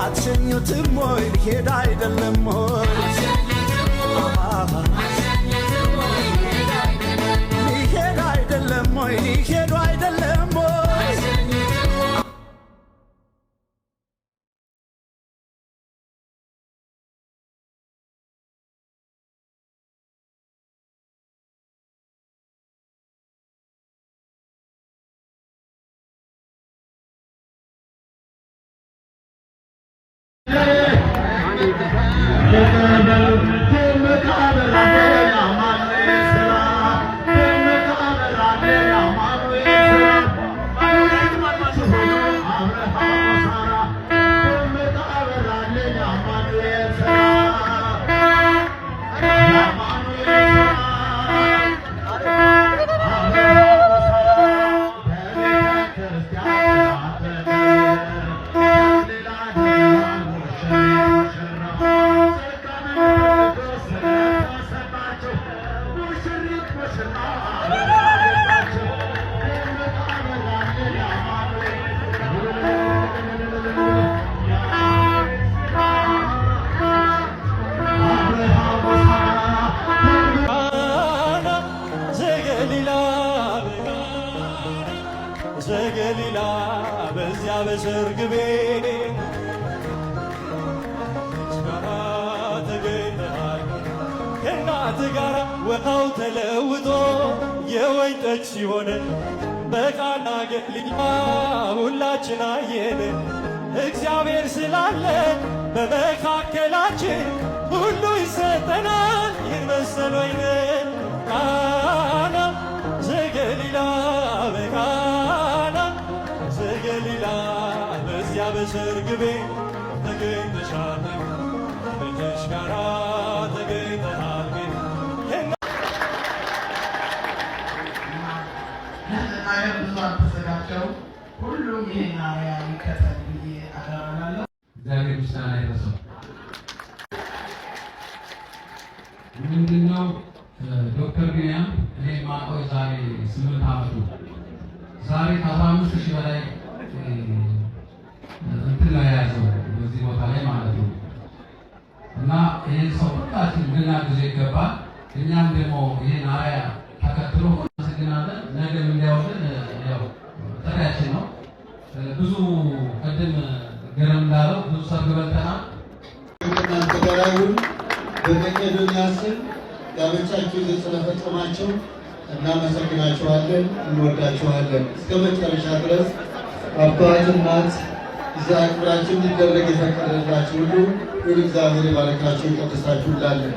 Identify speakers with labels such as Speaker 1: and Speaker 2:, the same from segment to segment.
Speaker 1: አትሸኙትም ወይ ሊሄድ አይደለም ወይ ሊሄድ አይደለም ወይ ሊሄዱ አይደለም ወይ
Speaker 2: ዘገሊላ በዚያ በሰርግ ቤት ጋራ ተገኝተሃል ከእናት ጋር ውሃው ተለውጦ የወይን ጠጅ ሲሆን በቃና ገሊላ ሁላችን አየን። እግዚአብሔር ስላለ በመካከላችን ሁሉ ይሰጠናል። ይህን መሰል ወይን ቃና ዘገሊላ በቃና ዘገሊላ በዚያ በሰርግ ቤት ተገኝተሻል ልጅሽ ጋራ ተገኝተሃል።
Speaker 3: ብዙ አትሰጋቸው ሁሉም ይህን አርአያ ይከተል ብዬ አደራላለሁ።
Speaker 4: እግዚአብሔር ምስጋና ይድረሰው። ምንድነው ዶክተር ቢንያም እኔ ማቆይ ዛሬ 8 ዓመቱ ዛሬ ከ15,000 በላይ እንትን ነው የያዘው በዚህ ቦታ ላይ ማለት ነው። እና ይህን ሰው ሁላችን ልናግዘው ይገባል። እኛም ደግሞ ይህን አርአያ ተከትሎ እናመሰግናለን። ነገም እንዲያውልን ያው ጥሪያችን ነው። ብዙ ቅድም ገረም እንዳለው ብዙ ሰርግ በልተናል።
Speaker 5: እናንተ ጋር ይሁን። በመቄዶንያ ስም ጋብቻችሁን ስለፈጸማችሁ እናመሰግናችኋለን፣ እንወዳችኋለን። እስከ መጨረሻ ድረስ አባት እናት እዛ አክብራችሁ እንዲደረግ የፈቀደላችሁ ሁሉ ሁሉ እግዚአብሔር ይባርካችሁ፣ ይቀድሳችሁ እንላለን።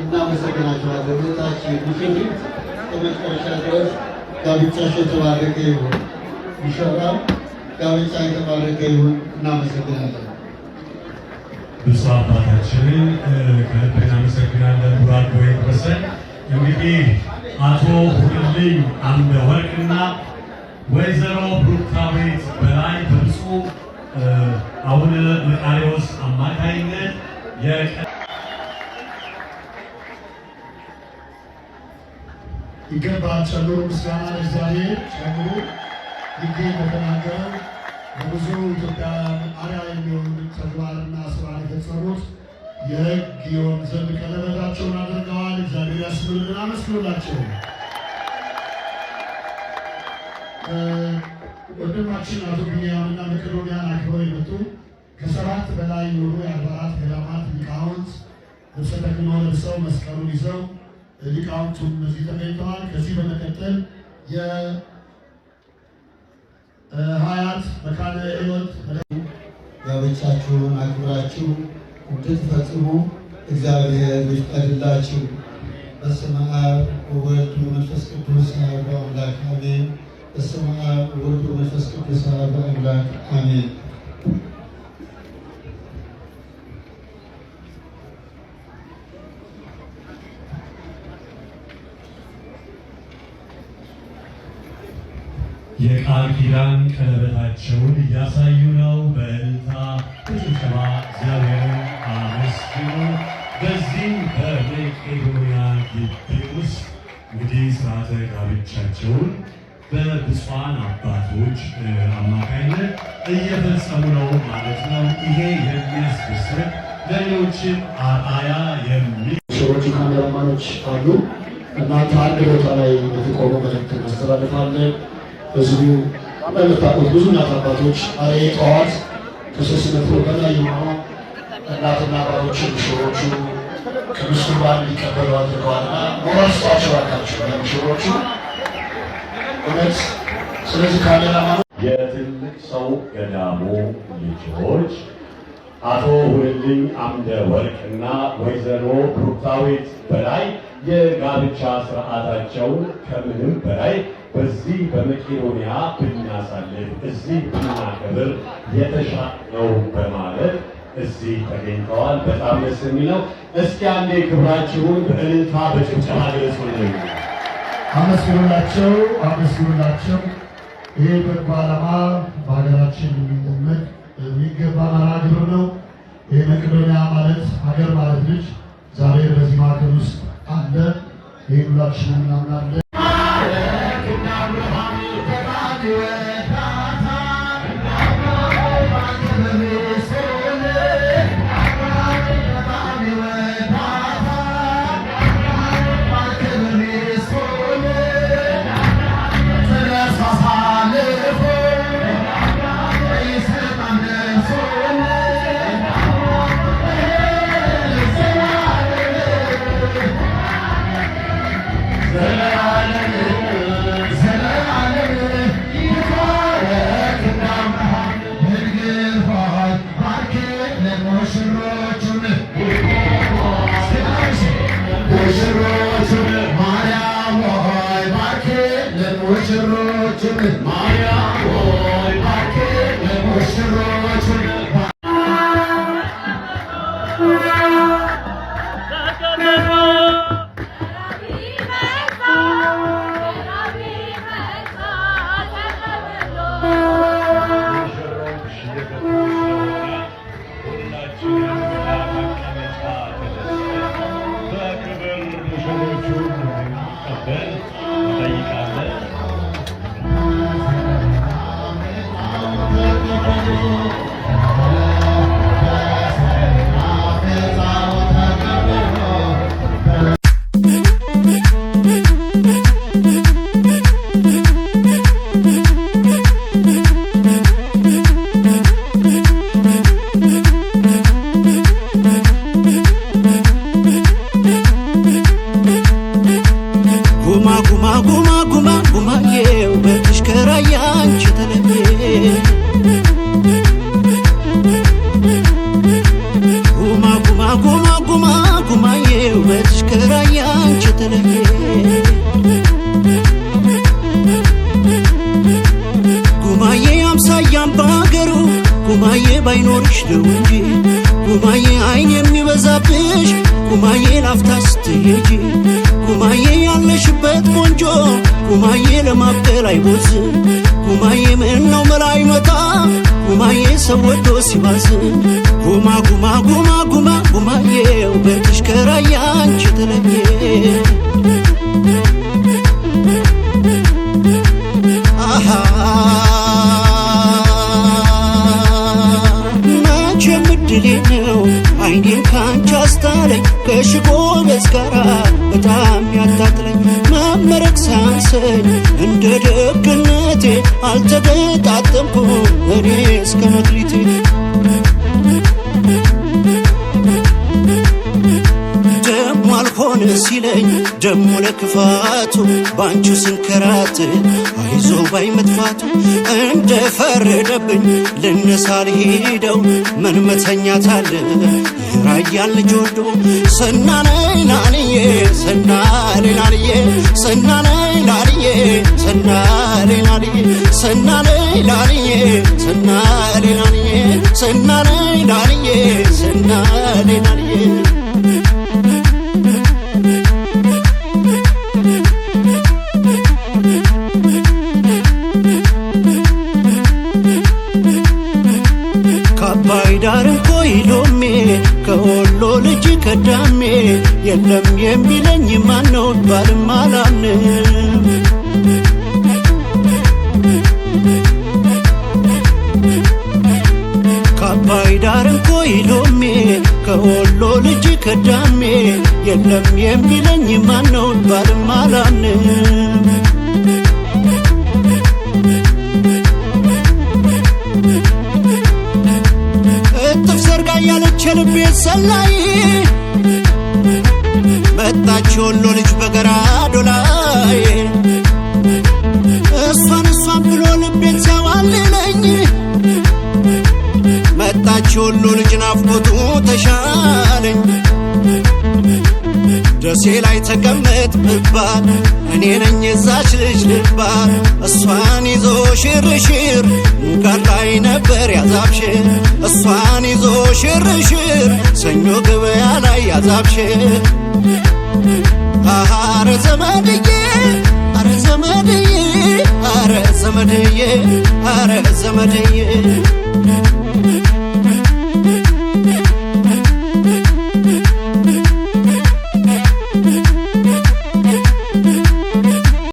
Speaker 5: እናመሰግናችኋለን። እህታችን ሙሽሪት እስከ መጨረሻ ድረስ ጋብቻችሁ የተባረከ ይሁን። ሙሽራው ጋብቻ የተባረከ ይሁን። እናመሰግናለን።
Speaker 6: ብፁዕ አባታችንን ከልብ እናመሰግናለን። ቡራክ ወይ ወሰን እንግዲህ አቶ ሁልልኝ አምደወርቅና ወይዘሮ ብሩክታዊት በላይ በብፁዕ አቡነ መቃርዮስ አማካይነት
Speaker 7: ይገባል። ጨምሮ ምስጋና ለእግዚአብሔር ጨምሮ ይገኝ በተናገረው በብዙ ኢትዮጵያውያን አርአያ የሚሆን ተግባርና ስራ የፈጸሙት የሕግ ይሆን ዘንድ ቀለበታቸውን አድርገዋል። እግዚአብሔር ያስብልን። አመስግኑላቸው። ወንድማችን አቶ ቢንያምና መቄዶንያን አክብረው የመጡ ከ7 በላይ የሆኑ የአድባራት ገዳማት ሊቃውንት ልብሰ ተክህኖ ለብሰው መስቀሉን ይዘው ሊቃውንቱም እዚህ ተገኝተዋል። ከዚህ በመቀጠል ሀያት መካነ ሕይወት
Speaker 5: ጋብቻችሁን አክብራችሁ እንድትፈጽሙ እግዚአብሔር ይፍቀድላችሁ። በስመ አብ ወወልድ ወመንፈስ ቅዱስ አሐዱ አምላክ አሜን። በስመ አብ ወወልድ ወመንፈስ ቅዱስ አሐዱ አምላክ አሜን።
Speaker 6: የቃል ኪዳን ቀለበታቸውን እያሳዩ ነው። በእልልታ በጭብጨባ እግዚአብሔርን አመስግኑ። በዚህ በመቄዶንያ ግቢ ውስጥ እንግዲህ ስርዓተ ጋብቻቸውን በብፁዓን አባቶች አማካይነት እየፈጸሙ ነው ማለት ነው። ይሄ የሚያስደስት ለሌሎችም አርአያ የሚሆን
Speaker 7: ሰዎች ካሜራማኖች አሉ። እናንተ አንድ ቦታ ላይ በተቆሙ መልዕክት እናስተላልፋለን። ህዝቡ እንደምታውቁት ብዙ እናት አባቶች ዛሬ ጠዋት ከ300 በላይ የሆኑ እናትና አባቶች ሙሽሮቹ ቅዱስ ቁርባን እንዲቀበሉ አድርገዋልና ሞራል ስጧቸው እባካችሁ ለሙሽሮቹ እውነት። ስለዚህ ካሜራማኖች
Speaker 6: የትልቅ ሰው ገዳሙ ልጆች አቶ ሁልልኝ አምደ ወርቅ እና ወይዘሮ ብሩክታዊት በላይ የጋብቻ ስርዓታቸውን ከምንም በላይ በዚህ በመቄዶንያ ብናሳልፍ እዚህ ብናከብር የተሻለ ነው በማለት እዚህ ተገኝተዋል። በጣም ደስ የሚለው። እስኪ አንዴ ክብራችሁን በእልልታ በጭብጨባ ገለጹልኝ።
Speaker 7: አመስግኑላቸው፣ አመስግኑላቸው። ይህ በጎ ዓላማ በሀገራችን የሚለመድ የሚገባ መርሃ ግብር ነው። ይህ መቄዶንያ ማለት ሀገር ማለት ልጅ ዛሬ በዚህ ማዕከል ውስጥ አለ። ይህ ሁላችንም እናምናለን።
Speaker 1: ጉማዬ ባይኖርሽ ነው እንጂ ጉማዬ አይን የሚበዛብሽ ጉማዬ ላፍታ ስትሄጂ ጉማዬ ያለሽበት ቆንጆ ጉማዬ ለማብቀል አይቦዝ ጉማዬ ምነው መላ አይመጣ ጉማዬ ሰው ወዶ ሲባዝን ጉማ ጉማ ጉማ ጉማ ጉማዬ ውበትሽ ከራያ አንቺ ተለየ አሃ ድሌ ነው አይኔን ካንቺ አስታለኝ ከሽጎበዝ ጋራ በጣም ያታጥለኝ መመረቅ ሳንሰኝ እንደ ደግነቴ አልተገጣጠምኩም እኔ እስከ መክሊቴ ደሞ አልሆነ ሲለኝ ደሞ ለክፋቱ ባንቺ ስንከራት አይዞ ባይ መጥፋቱ እንደፈረደብኝ ልነሳ ልሄደው ምን መተኛታለ የራያን ልጅ ወዶ ሰናነይ ናንዬ ሰናነይ ናንዬ ሰናነይ ናንዬ ሰናነይ ናንዬ ሰናነይ ናንዬ ሰናነይ ናንዬ ሰናነይ ናንዬ ሰናነይ ናንዬ ባይዳር ኮይሎሜ ከወሎ ልጅ ከዳሜ የለም የሚለኝ ማነው ባልም አላምንም ኮይሎሜ ከወሎ ልጅ ከዳሜ የለም የሚለኝ ማነው ባልም አላምንም እጥፍ ዘርጋ ያለች ልቤ ሰላይ መጣች ወሎ ልጅ በገራዶ ላይ እሷን ብሎ ልቤን ሲያዋልለኝ መጣች ወሎ ልጅ ናፍቆቱ ተሻለኝ ደሴ ላይ ተቀመጥ ብባል እኔ ነኝ የዛች ልጅ ልባል እሷን ይዞ ሽርሽር ሙጋር ላይ ነበር ያዛብሽር እሷን ይዞ ሽርሽር ሰኞ ገበያ ላይ ያዛብሽር አረ ዘመድዬ አረ ዘመድዬ አረ ዘመድዬ አረ ዘመድዬ